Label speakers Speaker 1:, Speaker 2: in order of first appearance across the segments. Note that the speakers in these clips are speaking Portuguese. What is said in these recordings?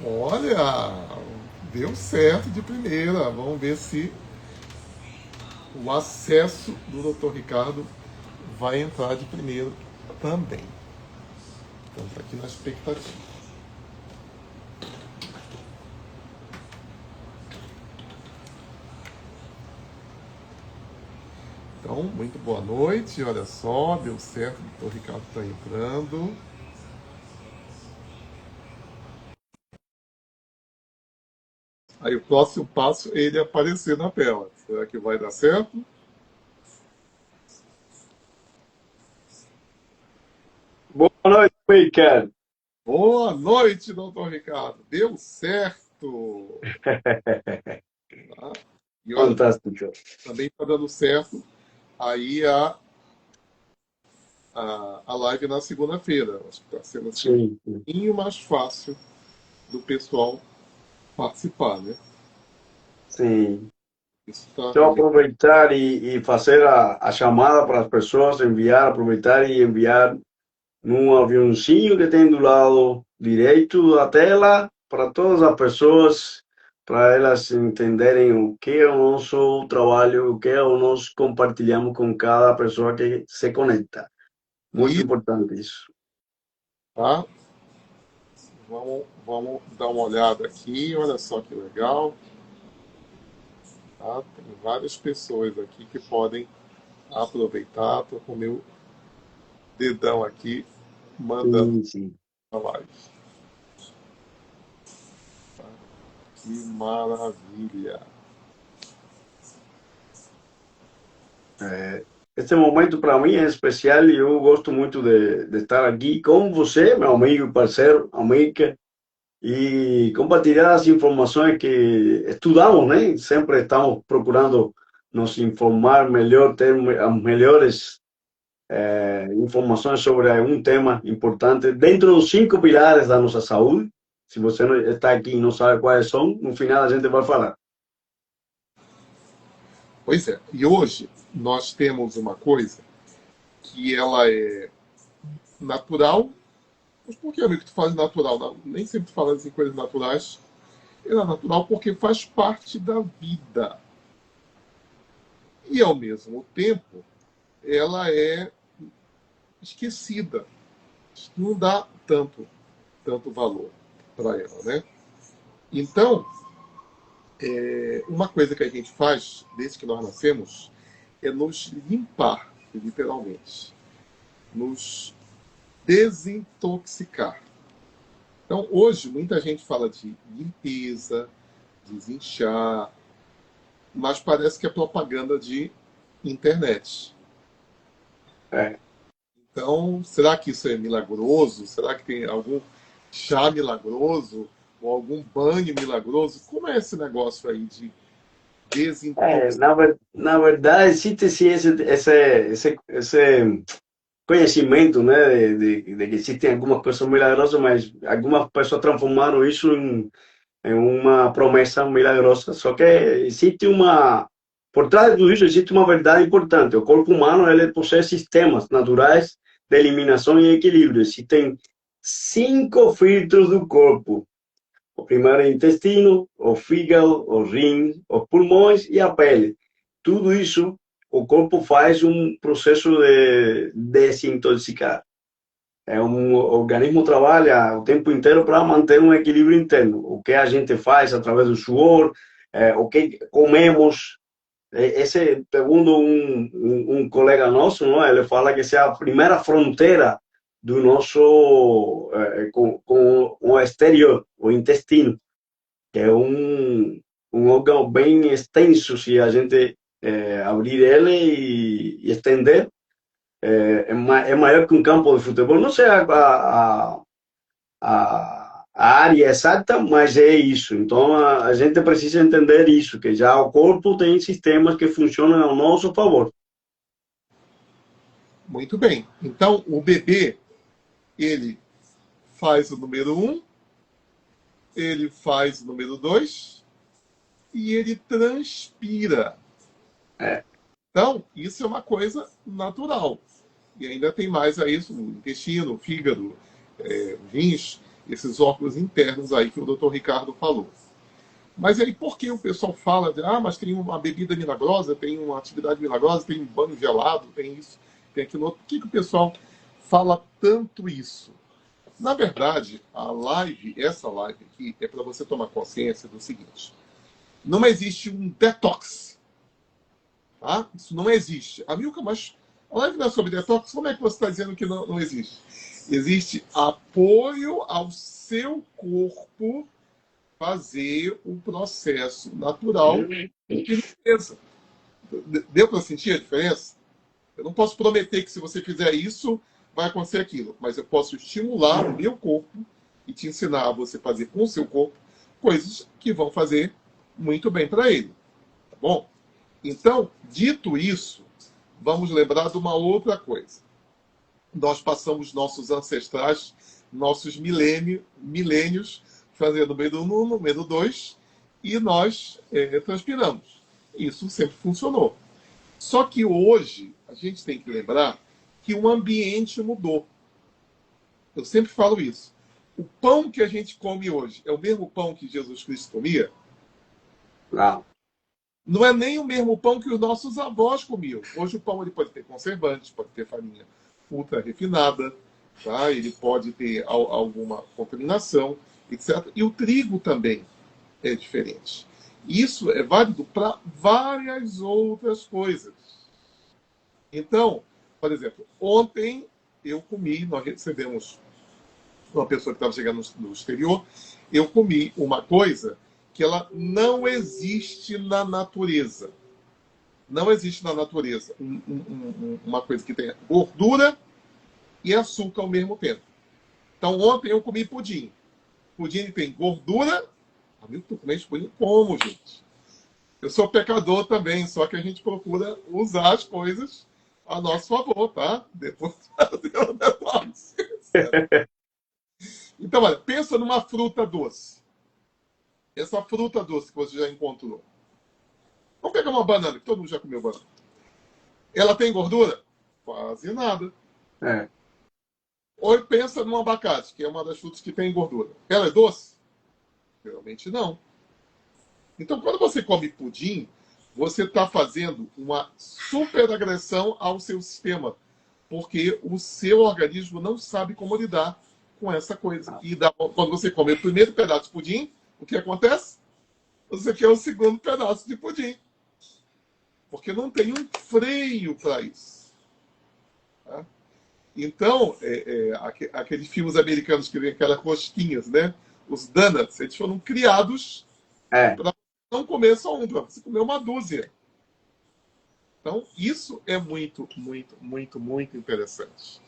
Speaker 1: Olha, deu certo de primeira. Vamos ver se o acesso do Dr. Ricardo vai entrar de primeiro também. Estamos aqui na expectativa. Então, muito boa noite. Olha só, deu certo. O Dr. Ricardo está entrando. Aí o próximo passo é ele aparecer na tela. Será que vai dar certo?
Speaker 2: Boa noite, Michael.
Speaker 1: Boa noite, doutor Ricardo. Deu certo. Tá? E olha,
Speaker 2: Fantástico.
Speaker 1: também está dando certo aí a live na segunda-feira. Acho que está sendo assim, um
Speaker 2: Sim, sim.
Speaker 1: pouquinho mais fácil do pessoal participar, né?
Speaker 2: Sim.
Speaker 1: Isso está
Speaker 2: Só aproveitar e fazer a chamada para as pessoas, enviar, aproveitar e enviar num aviãozinho que tem do lado direito da tela para todas as pessoas, para elas entenderem o que é o nosso trabalho, o que é o nós compartilhamos com cada pessoa que se conecta. Muito
Speaker 1: aí,
Speaker 2: importante isso.
Speaker 1: tá? Vamos dar uma olhada aqui. Olha só que legal. Tá? Tem várias pessoas aqui que podem aproveitar. Estou com o meu dedão aqui mandando
Speaker 2: Sim, sim.
Speaker 1: a live. Que maravilha.
Speaker 2: Este momento para mim é especial e eu gosto muito de estar aqui com você, meu amigo e parceiro, amiga, e compartilhar as informações que estudamos, né? Sempre estamos procurando nos informar melhor, ter as melhores informações sobre um tema importante dentro dos 5 pilares da nossa saúde. Se você não está aqui e não sabe quais são, no final a gente vai falar.
Speaker 1: Pois é. E hoje nós temos uma coisa que ela é natural. Mas por que, amigo, tu fala natural? Não, nem sempre tu fala em coisas naturais. Ela é natural porque faz parte da vida. E, ao mesmo tempo, ela é esquecida. Não dá tanto valor para ela, né? Então, uma coisa que a gente faz desde que nós nascemos é nos limpar, literalmente, nos desintoxicar. Então, hoje, muita gente fala de limpeza, desinchar, mas parece que é propaganda de internet.
Speaker 2: É.
Speaker 1: Então, será que isso é milagroso? Será que tem algum chá milagroso? Ou algum banho milagroso? Como é esse negócio aí de desintoxicar?
Speaker 2: Na verdade, existe sim esse conhecimento, né, de que existem algumas coisas milagrosas, mas algumas pessoas transformaram isso em uma promessa milagrosa. Só que existe uma, por trás de tudo isso, existe uma verdade importante. O corpo humano, ele possui sistemas naturais de eliminação e equilíbrio. Existem 5 filtros do corpo. O primeiro é o intestino, o fígado, o rim, os pulmões e a pele. Tudo isso, o corpo faz um processo de desintoxicar. É um organismo que trabalha o tempo inteiro para manter um equilíbrio interno. O que a gente faz através do suor, o que comemos. Esse, segundo um colega nosso, não, ele fala que essa é a primeira fronteira do nosso com o exterior, o intestino, que é um órgão bem extenso se a gente abrir ele e estender. É maior que um campo de futebol. Não sei a área exata, mas é isso. Então a gente precisa entender isso, que já o corpo tem sistemas que funcionam ao nosso favor.
Speaker 1: Muito bem. Então, o bebê, ele faz o número um, ele faz o número 2 e ele transpira.
Speaker 2: É,
Speaker 1: Então, isso é uma coisa natural. E ainda tem mais a isso, o intestino, o fígado, rins. esses órgãos internos aí que o Dr. Ricardo falou. Mas aí por que o pessoal fala de, mas tem uma bebida milagrosa, tem uma atividade milagrosa, tem um banho gelado, tem isso, tem aquilo outro. Por que o pessoal fala tanto isso? Na verdade, essa live aqui, é para você tomar consciência do seguinte: não existe um detox. Tá? Isso não existe. Amilca, mas a live não é sobre detox? Como é que você está dizendo que não existe? Existe apoio ao seu corpo fazer o processo natural de limpeza. Deu para sentir a diferença? Eu não posso prometer que se você fizer isso, vai acontecer aquilo, mas eu posso estimular o meu corpo e te ensinar a você fazer com o seu corpo coisas que vão fazer muito bem para ele. Tá bom? Então, dito isso, vamos lembrar de uma outra coisa. Nós passamos nossos ancestrais, nossos milênios, fazendo o medo 1, no medo 2, e nós transpiramos. Isso sempre funcionou. Só que hoje, a gente tem que lembrar que o ambiente mudou. Eu sempre falo isso. O pão que a gente come hoje é o mesmo pão que Jesus Cristo comia?
Speaker 2: Não.
Speaker 1: Não é nem o mesmo pão que os nossos avós comiam. Hoje o pão ele pode ter conservantes, pode ter farinha ultra refinada, tá? Ele pode ter alguma contaminação, etc. E o trigo também é diferente. Isso é válido para várias outras coisas. Então, por exemplo, ontem eu comi, nós recebemos uma pessoa que estava chegando no exterior, eu comi uma coisa que ela não existe na natureza. Não existe na natureza uma coisa que tenha gordura e açúcar ao mesmo tempo. Então, ontem eu comi pudim. Pudim tem gordura. Tu comeste pudim como, gente? Eu sou pecador também, só que a gente procura usar as coisas a nosso favor, tá? Depois fazer o negócio. Então, olha, pensa numa fruta doce. Essa fruta doce que você já encontrou. Vamos pegar uma banana, que todo mundo já comeu banana. Ela tem gordura? Quase nada.
Speaker 2: É.
Speaker 1: Ou pensa num abacate, que é uma das frutas que tem gordura. Ela é doce? Realmente não. Então, quando você come pudim, você está fazendo uma superagressão ao seu sistema, porque o seu organismo não sabe como lidar com essa coisa. E quando você come o primeiro pedaço de pudim, o que acontece? Você quer o segundo pedaço de pudim. Porque não tem um freio para isso. Tá? Então, aqueles filmes americanos que vem aquelas rosquinhas, né? Os donuts, eles foram criados para não comer só um, para você comer uma dúzia. Então, isso é muito, muito, muito, muito interessante.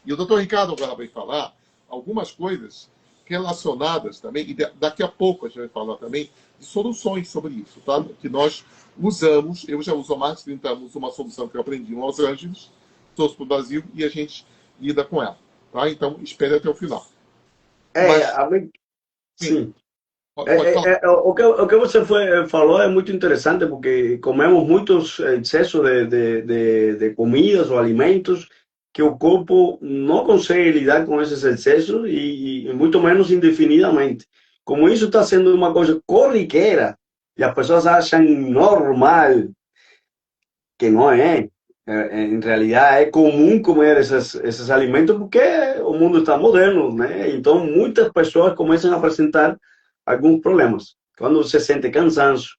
Speaker 1: E o Dr. Ricardo agora vai falar algumas coisas relacionadas também, e daqui a pouco a gente vai falar também de soluções sobre isso, tá? Que nós usamos, eu já uso há mais de 30 anos uma solução que eu aprendi em Los Angeles, trouxe para o Brasil e a gente lida com ela, tá? Então, espere até o final.
Speaker 2: Sim.
Speaker 1: Pode falar.
Speaker 2: O que você falou é muito interessante, porque comemos muitos excessos de comidas ou alimentos que o corpo não consegue lidar com esses excessos e muito menos indefinidamente. Como isso está sendo uma coisa corriqueira e as pessoas acham normal, que não é. Em realidade é comum comer esses alimentos porque o mundo está moderno, né? Então muitas pessoas começam a apresentar alguns problemas. Quando se sente cansaço,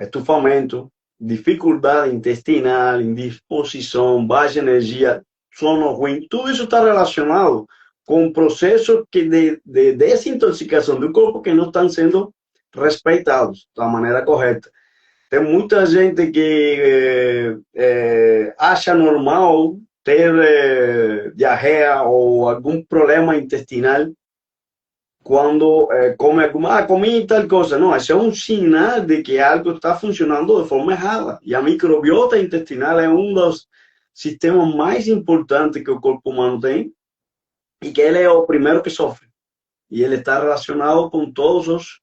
Speaker 2: estufamento, dificuldade intestinal, indisposição, baixa energia, sono ruim, tudo isso está relacionado com processos de desintoxicação do corpo que não estão sendo respeitados da maneira correta. Tem muita gente que acha normal ter diarreia ou algum problema intestinal quando come alguma... comi tal coisa. Não, esse é um sinal de que algo está funcionando de forma errada. E a microbiota intestinal é um dos sistemas mais importantes que o corpo humano tem e que ele é o primeiro que sofre. E ele está relacionado com todos os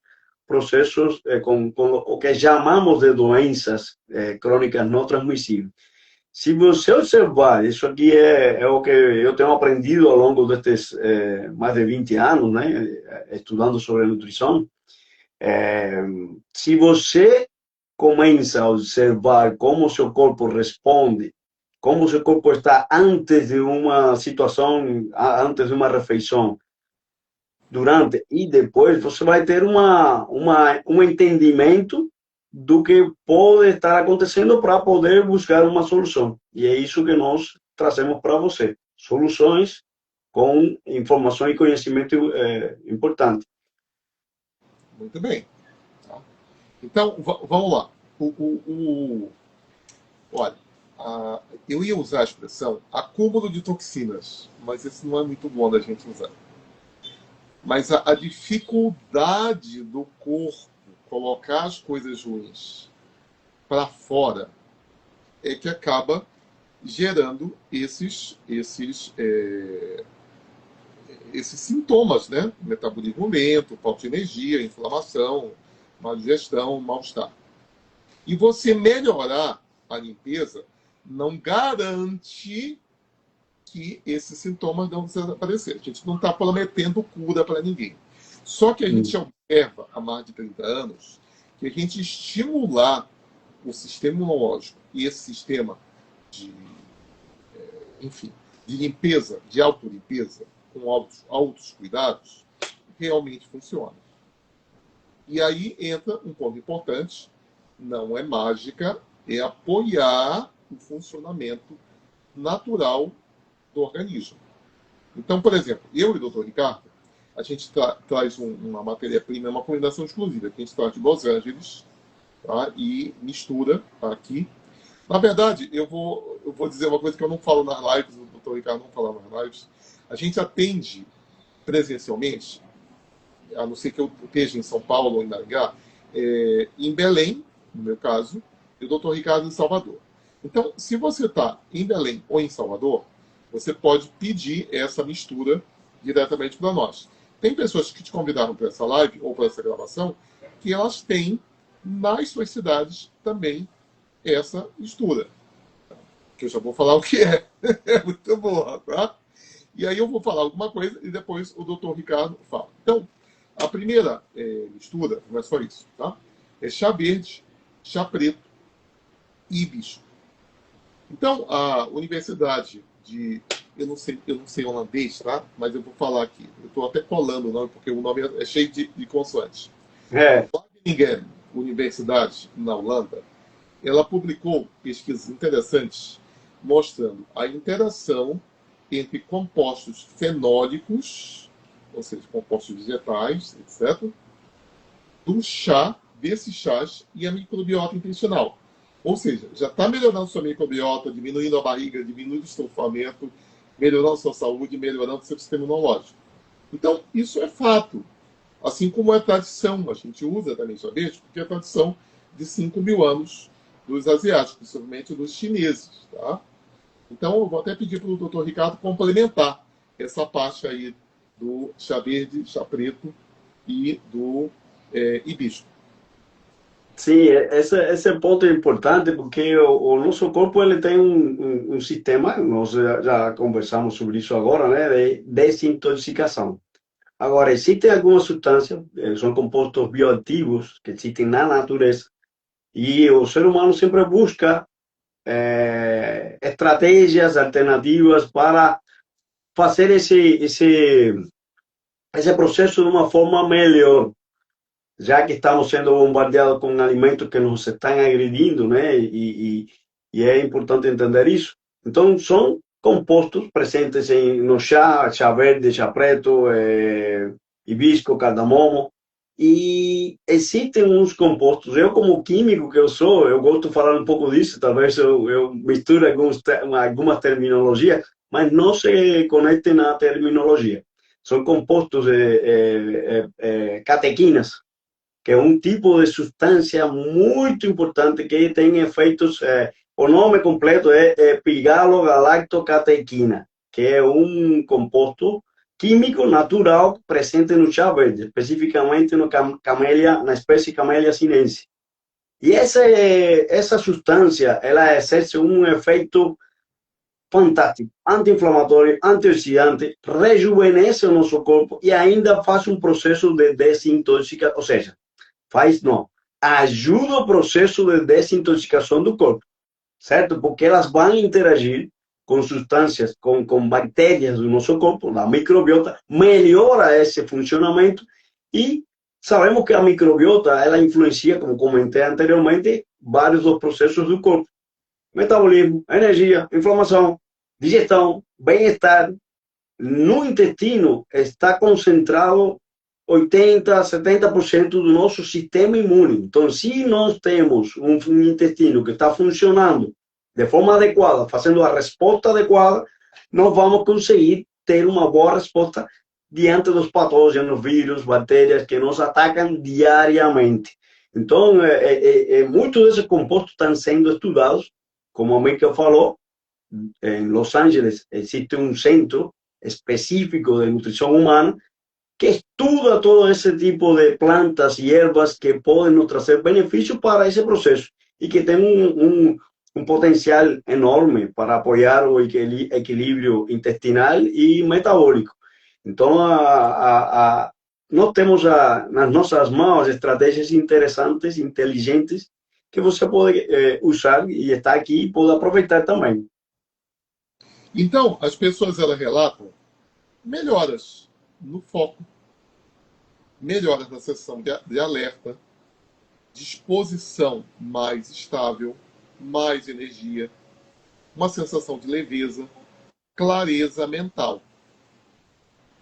Speaker 2: processos, com o que chamamos de doenças crônicas não transmissíveis. Se você observar, isso aqui é o que eu tenho aprendido ao longo destes mais de 20 anos, né, estudando sobre nutrição. Se você começa a observar como seu corpo responde, como seu corpo está antes de uma situação, antes de uma refeição, durante e depois, você vai ter um entendimento do que pode estar acontecendo para poder buscar uma solução. E é isso que nós trazemos para você. Soluções com informação e conhecimento importante.
Speaker 1: Muito bem. Tá? Então, vamos lá. Olha, eu ia usar a expressão acúmulo de toxinas, mas isso não é muito bom da gente usar. Mas a dificuldade do corpo colocar as coisas ruins para fora é que acaba gerando esses sintomas, né? Metabolismo lento, falta de energia, inflamação, má digestão, mal-estar. E você melhorar a limpeza não garante que esses sintomas não vão desaparecer. A gente não está prometendo cura para ninguém. Só que a gente observa há mais de 30 anos que a gente estimular o sistema imunológico e esse sistema de, enfim, de limpeza, de autolimpeza, com altos cuidados, realmente funciona. E aí entra um ponto importante, não é mágica, é apoiar o funcionamento natural do organismo. Então, por exemplo, eu e o Dr. Ricardo, a gente traz uma matéria-prima, uma combinação exclusiva, que a gente traz de Los Angeles, tá? E mistura aqui. Na verdade, eu vou dizer uma coisa que eu não falo nas lives, o Dr. Ricardo não fala nas lives. A gente atende presencialmente, a não ser que eu esteja em São Paulo ou em Maringá, em Belém, no meu caso, e o Dr. Ricardo em Salvador. Então, se você está em Belém ou em Salvador, você pode pedir essa mistura diretamente para nós. Tem pessoas que te convidaram para essa live ou para essa gravação que elas têm nas suas cidades também essa mistura. Que eu já vou falar o que é. É muito boa, tá? E aí eu vou falar alguma coisa e depois o Dr. Ricardo fala. Então, a primeira mistura, não é só isso, tá? É chá verde, chá preto e hibisco. Então, a Universidade de... Eu não sei holandês, tá? Mas eu vou falar aqui. Eu estou até colando o nome, porque o nome é cheio de consoantes. Wageningen Universidade, na Holanda, ela publicou pesquisas interessantes mostrando a interação entre compostos fenólicos, ou seja, compostos vegetais, etc., do chá, desses chás, e a microbiota intestinal. Ou seja, já está melhorando sua microbiota, diminuindo a barriga, diminuindo o estofamento, melhorando sua saúde, melhorando seu sistema imunológico. Então, isso é fato. Assim como é tradição. A gente usa também chá verde, porque é tradição de 5.000 anos dos asiáticos, principalmente dos chineses. Tá? Então, eu vou até pedir para o Dr. Ricardo complementar essa parte aí do chá verde, chá preto e do hibisco.
Speaker 2: Sim, esse ponto é importante porque o nosso corpo ele tem um sistema, nós já conversamos sobre isso agora, né, de desintoxicação. Agora, existem algumas substâncias, são compostos bioativos que existem na natureza e o ser humano sempre busca estratégias alternativas para fazer esse processo de uma forma melhor, já que estamos sendo bombardeados com alimentos que nos estão agredindo, né? E é importante entender isso. Então, são compostos presentes no chá verde, chá preto, hibisco, cardamomo. E existem uns compostos, eu como químico que eu sou, eu gosto de falar um pouco disso, talvez eu misture algumas terminologias, mas não se conectem na terminologia. São compostos catequinas, que é um tipo de substância muito importante que tem efeitos. O nome completo é pigalogalactocatequina, que é um composto químico natural presente no chá verde, especificamente na espécie Camellia sinensis. E essa substância, ela exerce um efeito fantástico, anti-inflamatório, antioxidante, rejuvenesce o nosso corpo e ainda faz um processo de desintoxicação, ou seja, ajuda o processo de desintoxicação do corpo, certo? Porque elas vão interagir com substâncias, com bactérias do nosso corpo, da microbiota, melhora esse funcionamento e sabemos que a microbiota, ela influencia, como comentei anteriormente, vários dos processos do corpo. Metabolismo, energia, inflamação, digestão, bem-estar. No intestino está concentrado 80%, 70% do nosso sistema imune. Então, se nós temos um intestino que está funcionando de forma adequada, fazendo a resposta adequada, nós vamos conseguir ter uma boa resposta diante dos patógenos, vírus, bactérias que nos atacam diariamente. Então, muitos desses compostos estão sendo estudados, como a Michael falou. Em Los Angeles existe um centro específico de nutrição humana que estuda todo esse tipo de plantas e ervas que podem nos trazer benefícios para esse processo e que tem um potencial enorme para apoiar o equilíbrio intestinal e metabólico. Então, nós temos nas nossas mãos estratégias interessantes, inteligentes, que você pode usar e está aqui e pode aproveitar também.
Speaker 1: Então, as pessoas elas relatam melhoras no foco, melhoras na sensação de alerta, disposição mais estável, mais energia, uma sensação de leveza, clareza mental,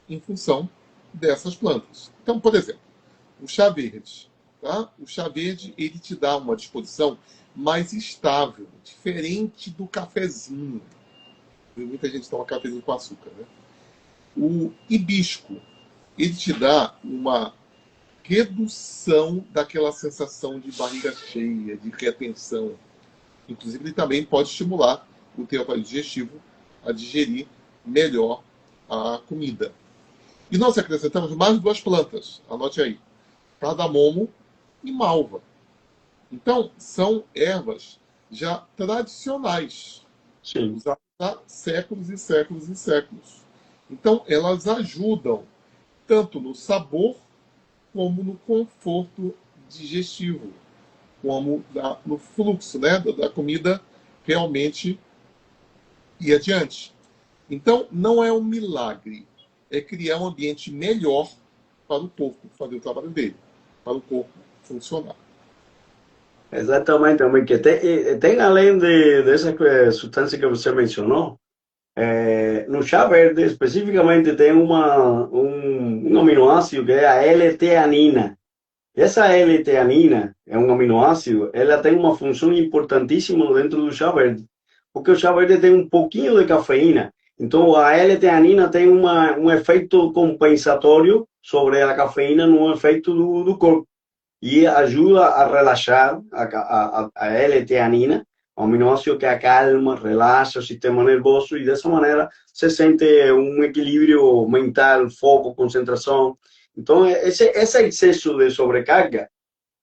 Speaker 1: em função dessas plantas. Então, por exemplo, o chá verde. Tá? O chá verde ele te dá uma disposição mais estável, diferente do cafezinho. Muita gente toma cafezinho com açúcar. Né? O hibisco ele te dá uma redução daquela sensação de barriga cheia, de retenção. Inclusive, ele também pode estimular o teu aparelho digestivo a digerir melhor a comida. E nós acrescentamos mais 2 plantas, anote aí, cardamomo e malva. Então, são ervas já tradicionais,
Speaker 2: Sim.
Speaker 1: usadas há séculos e séculos e séculos. Então, elas ajudam tanto no sabor como no conforto digestivo, como no fluxo, né, da comida realmente ir adiante. Então, não é um milagre, é criar um ambiente melhor para o corpo fazer o trabalho dele, para o corpo funcionar.
Speaker 2: Exatamente, também que tem além dessa substância que você mencionou, no chá verde especificamente tem um aminoácido que é a L-teanina. Essa L-teanina é um aminoácido, ela tem uma função importantíssima dentro do chá verde, porque o chá verde tem um pouquinho de cafeína, então a L-teanina tem um efeito compensatório sobre a cafeína no efeito do corpo e ajuda a relaxar a L-teanina, um aminoácido que acalma, relaxa o sistema nervoso e dessa maneira se sente um equilíbrio mental, foco, concentração. Então, esse excesso de sobrecarga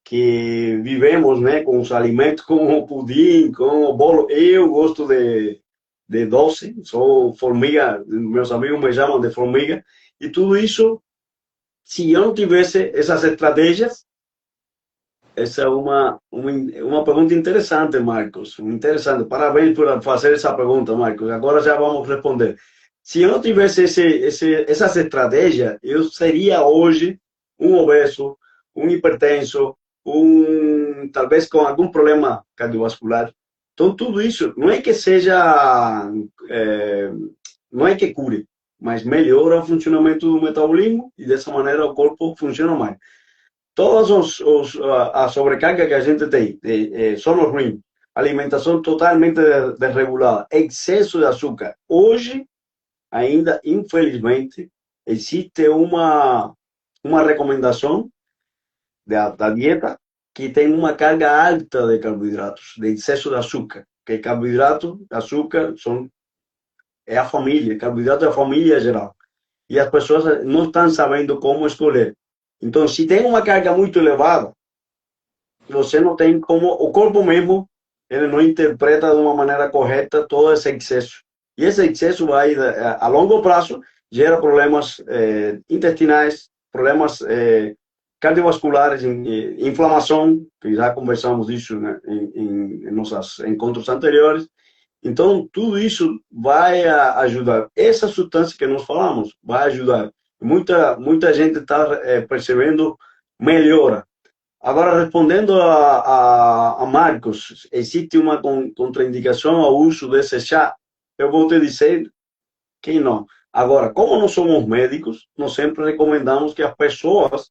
Speaker 2: que vivemos, né, com os alimentos, com o pudim, com o bolo. Eu gosto de doce, sou formiga, meus amigos me chamam de formiga, e tudo isso, se eu não tivesse essas estratégias, essa é uma pergunta interessante, Marcos. Interessante. Parabéns por fazer essa pergunta, Marcos. Agora já vamos responder. Se eu não tivesse essas estratégias, eu seria hoje um obeso, um hipertenso, talvez com algum problema cardiovascular. Então, tudo isso não é que seja, não é que cure, mas melhora o funcionamento do metabolismo e dessa maneira o corpo funciona mais. Todas a sobrecarga que a gente tem, sono ruim, alimentação totalmente desregulada, excesso de açúcar. Hoje, ainda, infelizmente, existe uma recomendação da dieta que tem uma carga alta de carboidratos, de excesso de açúcar. Que carboidrato, açúcar, é a família, carboidrato é a família geral. E as pessoas não estão sabendo como escolher. Então, se tem uma carga muito elevada, você não tem como, o corpo mesmo, ele não interpreta de uma maneira correta todo esse excesso. E esse excesso vai, a longo prazo, gera problemas intestinais, problemas cardiovasculares, inflamação, que já conversamos disso, né, em nossos encontros anteriores. Então, tudo isso vai ajudar. Essa substância que nós falamos vai ajudar. Muita gente está percebendo melhora. Agora, respondendo a Marcos, existe uma contraindicação ao uso desse chá? Eu vou te dizer que não. Agora, como nós somos médicos, nós sempre recomendamos que as pessoas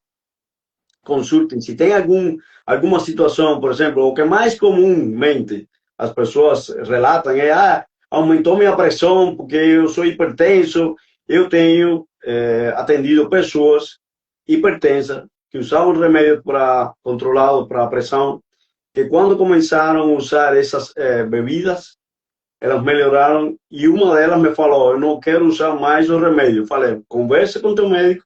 Speaker 2: consultem. Se tem alguma situação, por exemplo, o que mais comumente as pessoas relatam é: aumentou minha pressão porque eu sou hipertenso. Eu tenho atendido pessoas hipertensas que usavam remédios controlados para a pressão, que quando começaram a usar essas bebidas, elas melhoraram, e uma delas me falou: eu não quero usar mais o remédio. Eu falei: converse com teu médico,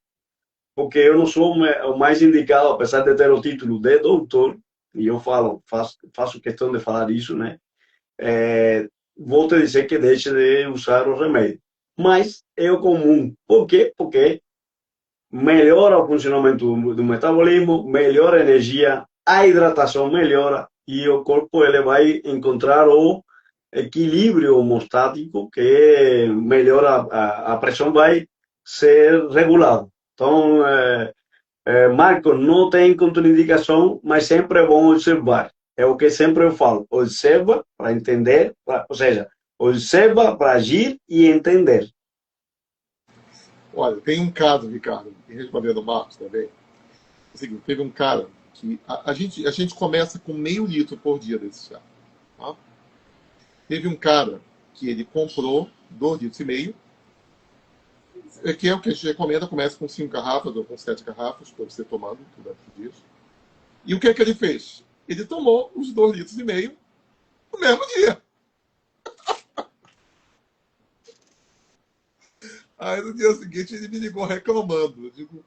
Speaker 2: porque eu não sou o mais indicado, apesar de ter o título de doutor, e eu faço questão de falar isso, né? Vou te dizer que deixe de usar o remédio. Mas é o comum. Por quê? Porque melhora o funcionamento do metabolismo, melhora a energia, a hidratação melhora, e o corpo ele vai encontrar o equilíbrio homostático, que melhora, a pressão vai ser regulada. Então, Marcos, não tem contraindicação, mas sempre é bom observar. É o que sempre eu falo: observa para entender, ou seja, observa para agir e entender.
Speaker 1: Olha, tem um caso, Ricardo, e respondendo o Marcos também. É o seguinte, teve um cara que a gente começa com meio litro por dia desse chá. Tá? Teve um cara que ele comprou 2,5 litros, que é o que a gente recomenda: começa com 5 garrafas ou com 7 garrafas, para você tomando durante os dias. E o que é que ele fez? Ele tomou os 2,5 litros no mesmo dia. Aí no dia seguinte ele me ligou reclamando. Eu digo: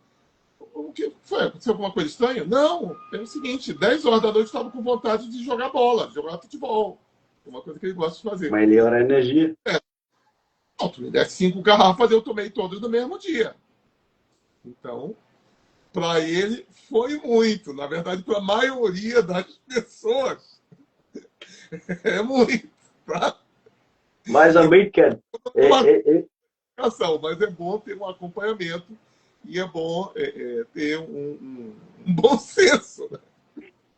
Speaker 1: o que foi? Aconteceu alguma coisa estranha? Não, é o seguinte: 10 horas da noite eu estava com vontade de jogar bola, de jogar futebol. É uma coisa que ele gosta de fazer.
Speaker 2: Melhora a energia.
Speaker 1: Não, tu me desse 5 garrafas, eu tomei todas no mesmo dia. Então, para ele foi muito. Na verdade, para a maioria das pessoas, é muito. Tá?
Speaker 2: Mas também quer.
Speaker 1: Mas é bom ter um acompanhamento e é bom ter um bom senso. Né?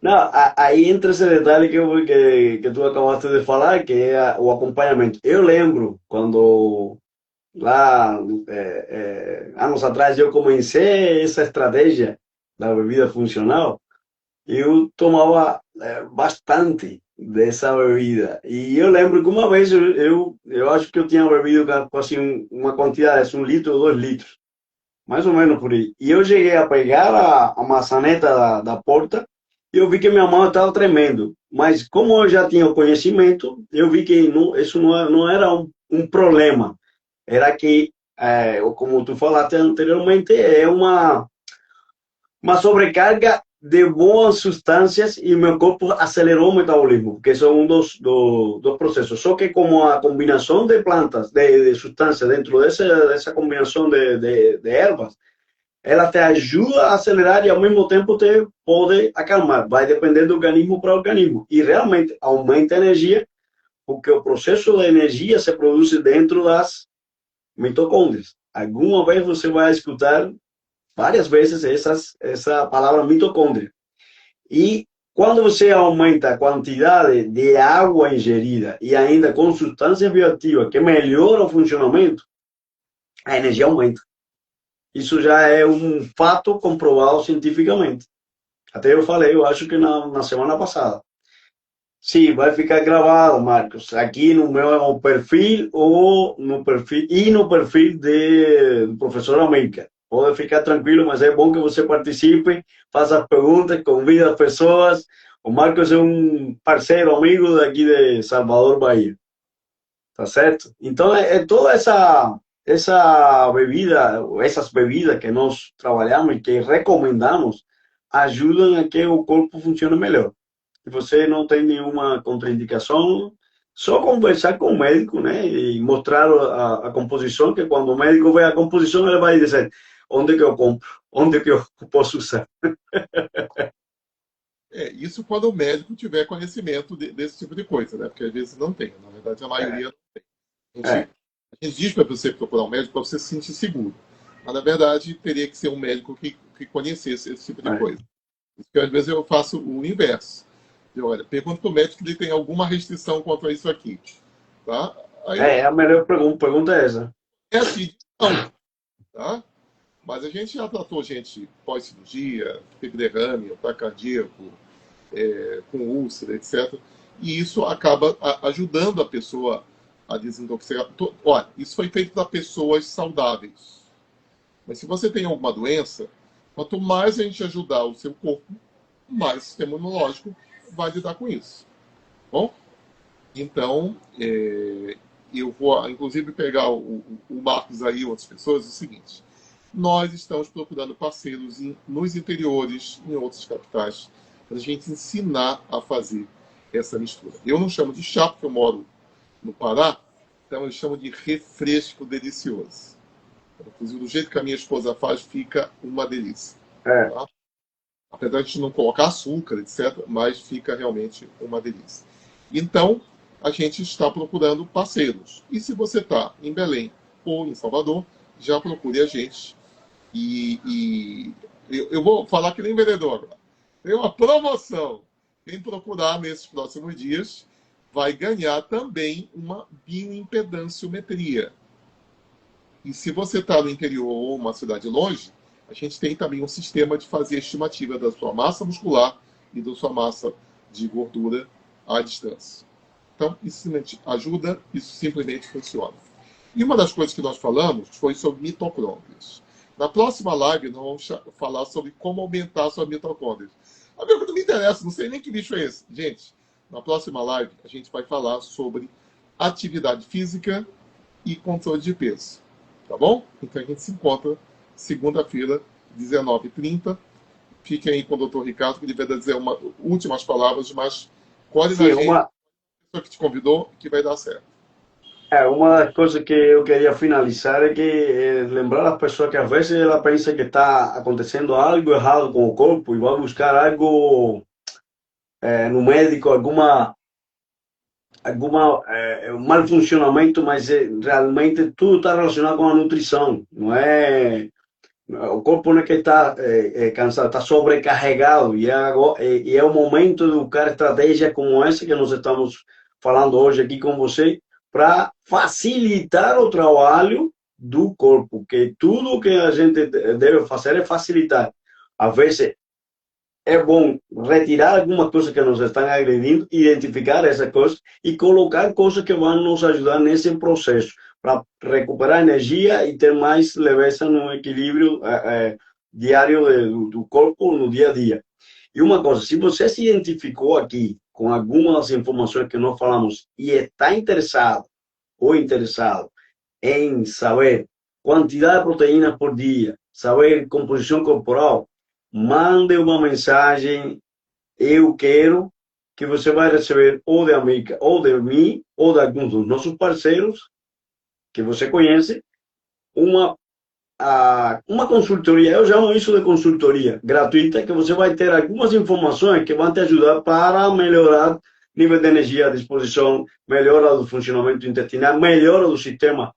Speaker 2: Não, aí entra esse detalhe que tu acabaste de falar, que é o acompanhamento. Eu lembro quando lá, anos atrás, eu comecei essa estratégia da bebida funcional. Eu tomava bastante dessa bebida. E eu lembro que uma vez eu acho que eu tinha bebido assim, uma quantidade, 1 litro ou 2 litros, mais ou menos por aí. E eu cheguei a pegar a maçaneta da porta, e eu vi que minha mão estava tremendo. Mas como eu já tinha o conhecimento, eu vi que isso não era um problema. Era que, como tu falaste anteriormente, é uma sobrecarga de boas substâncias, e meu corpo acelerou o metabolismo, porque isso é um dos processos. Só que como a combinação de plantas, de substâncias dentro dessa combinação de ervas, ela te ajuda a acelerar e ao mesmo tempo te pode acalmar. Vai depender do organismo para organismo. E realmente aumenta a energia, porque o processo de energia se produz dentro das mitocôndrias. Alguma vez você vai escutar várias vezes essa palavra mitocôndria. E quando você aumenta a quantidade de água ingerida e ainda com substância bioativa que melhora o funcionamento, a energia aumenta. Isso já é um fato comprovado cientificamente. Até eu falei, eu acho que na semana passada. Sim, vai ficar gravado, Marcos, aqui no meu perfil ou no perfil do professor América. Pode ficar tranquilo, mas é bom que você participe, faça as perguntas, convide as pessoas. O Marcos é um parceiro, amigo daqui de Salvador, Bahia. Tá certo? Então, toda essa bebida, essas bebidas que nós trabalhamos e que recomendamos, ajudam a que o corpo funcione melhor. e você não tem nenhuma contraindicação, só conversar com o médico, né? E mostrar a composição, que quando o médico vê a composição, ele vai dizer onde que eu compro, onde que eu posso usar.
Speaker 1: Isso quando o médico tiver conhecimento desse tipo de coisa, né? Porque às vezes não tem. Na verdade, a
Speaker 2: É,
Speaker 1: maioria não tem.
Speaker 2: é,
Speaker 1: A gente diz para você procurar um médico para você se sentir seguro. Mas, na verdade, teria que ser um médico que conhecesse esse tipo de
Speaker 2: é.
Speaker 1: coisa. Porque, às vezes, eu faço o inverso. Eu, olha, pergunto para o médico se ele tem alguma restrição contra isso aqui. Tá? Aí,
Speaker 2: A melhor pergunta é essa.
Speaker 1: é assim, não. Tá? Mas a gente já tratou gente pós-cirurgia, que teve derrame, ataque cardíaco, com úlcera, etc. E isso acaba ajudando a pessoa a desintoxicar. Olha, isso foi feito para pessoas saudáveis. Mas se você tem alguma doença, quanto mais a gente ajudar o seu corpo, mais o sistema imunológico vai lidar com isso. Bom? Então, eu vou, inclusive, pegar o Marcos aí e outras pessoas, é o seguinte. Nós estamos procurando parceiros nos interiores, em outras capitais, para a gente ensinar a fazer essa mistura. Eu não chamo de chá, porque eu moro no Pará, então eu chamo de refresco delicioso. Inclusive, do jeito que a minha esposa faz, fica uma delícia.
Speaker 2: É,
Speaker 1: Tá? Apesar de a gente não colocar açúcar, etc., mas fica realmente uma delícia. Então, a gente está procurando parceiros. E se você está em Belém ou em Salvador, já procure a gente. E eu vou falar que nem vendedor. Tem uma promoção. Quem procurar nesses próximos dias vai ganhar também uma bioimpedanciometria. E se você está no interior ou uma cidade longe, a gente tem também um sistema de fazer a estimativa da sua massa muscular e da sua massa de gordura à distância. Então, isso simplesmente ajuda, isso simplesmente funciona. E uma das coisas que nós falamos foi sobre mitocôndrias. Na próxima live, nós vamos falar sobre como aumentar a sua mitocôndria. Amigo, não me interessa, não sei nem que bicho é esse. Gente, na próxima live, a gente vai falar sobre atividade física e controle de peso. Tá bom? Então a gente se encontra segunda-feira, 19h30. Fiquem aí com o Dr. Ricardo, que ele vai dizer últimas palavras, mas colhe na
Speaker 2: sim,
Speaker 1: gente, a pessoa que te convidou, que vai dar certo.
Speaker 2: uma das coisas que eu queria finalizar é que lembrar as pessoas que às vezes ela pensa que está acontecendo algo errado com o corpo e vai buscar algo no médico, alguma mal funcionamento, mas realmente tudo está relacionado com a nutrição, não é? O corpo não é que está cansado, está sobrecarregado e é o momento de buscar estratégias como essa que nós estamos falando hoje aqui com você para facilitar o trabalho do corpo, que tudo que a gente deve fazer é facilitar. Às vezes é bom retirar algumas coisas que nos estão agredindo, identificar essas coisas e colocar coisas que vão nos ajudar nesse processo para recuperar energia e ter mais leveza no equilíbrio diário do corpo no dia a dia. E uma coisa, se você se identificou aqui com algumas das informações que nós falamos e está interessado ou interessado em saber quantidade de proteínas por dia, saber composição corporal, mande uma mensagem, eu quero, que você vai receber ou de América, ou de mim, ou de alguns dos nossos parceiros que você conhece, uma consultoria, eu chamo isso de consultoria gratuita, que você vai ter algumas informações que vão te ajudar para melhorar nível de energia, disposição, melhora do funcionamento intestinal, melhora do sistema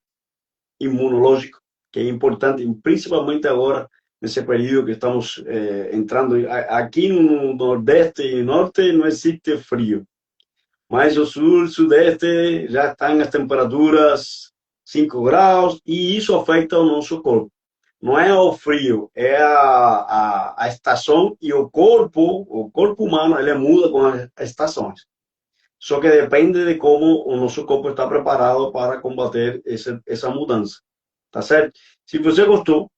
Speaker 2: imunológico, que é importante, principalmente agora, nesse período que estamos entrando. Aqui no Nordeste e Norte não existe frio, mas o Sul, Sudeste já estão as temperaturas 5 graus e isso afeta o nosso corpo. Não é o frio, é a estação e o corpo humano, ele muda com as estações. Só que depende de como o nosso corpo está preparado para combater essa mudança. Tá certo? Se você gostou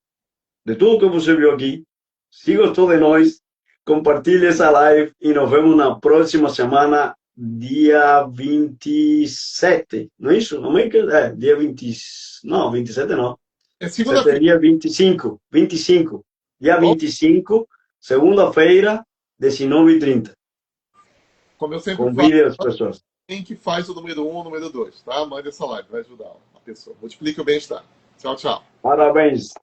Speaker 2: de tudo que você viu aqui, se gostou de nós, compartilhe essa live e nos vemos na próxima semana, dia 27. Não é isso? Não é que dia 20. Não, 27 não.
Speaker 1: É segunda-feira.
Speaker 2: Dia 25. 25. Dia 25, segunda-feira, 19h30.
Speaker 1: Como eu sempre falo,
Speaker 2: Convide as pessoas.
Speaker 1: quem que faz o número 1 o número 2, tá? Manda essa live, vai ajudar a pessoa. Multiplique o bem-estar. Tchau, tchau.
Speaker 2: Parabéns.